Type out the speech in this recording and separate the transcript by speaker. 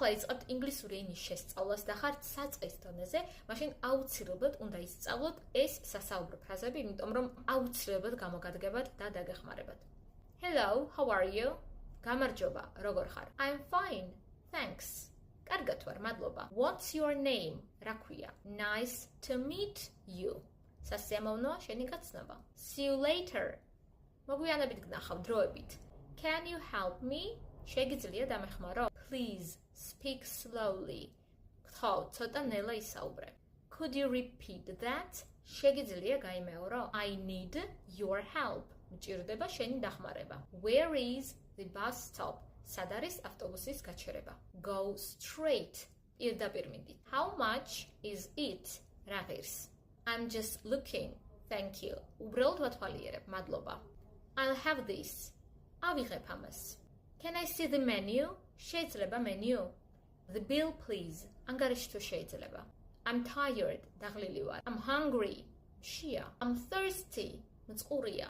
Speaker 1: ახლა იწყებთ ინგლისური ენის შესწავლას და ხართ საწყის დონეზე, მაშინ აუცილებლად უნდა ისწავლოთ ეს სასაუბრო ფრაზები, იმიტომ რომ აუცილებლად გამოგადგებათ და დაგეხმარებათ. Hello, how are you? გამარჯობა, როგორ ხარ? I'm fine, thanks. კარგად ვარ, მადლობა. What's your name? რა ქვია? Nice to meet you. სასიამოვნოა შენი გაცნობა. See you later. მოგვიანებით გნახავ დროებით. Can you help me? შეგიძლია დამეხმარო? Please speak slowly. გთხოვ, ცოტა ნელა ისაუბრე. Could you repeat that? შეგიძლია გაიმეორო? I need your help. მჭირდება შენი დახმარება. Where is the bus stop? სად არის ავტობუსის გაჩერება? Go straight. პირდაპირ მიდით. How much is it? რა ღირს? I'm just looking. Thank you. უბრალოდ ვათვალიერებ, მადლობა. I'll have this. ავიღებ ამას. Can I see the menu? შეიძლება menu? The bill please. ანგარიში თუ შეიძლება. I'm tired. დაღლილი ვარ. I'm hungry. მშია. I'm thirsty. მწყურია.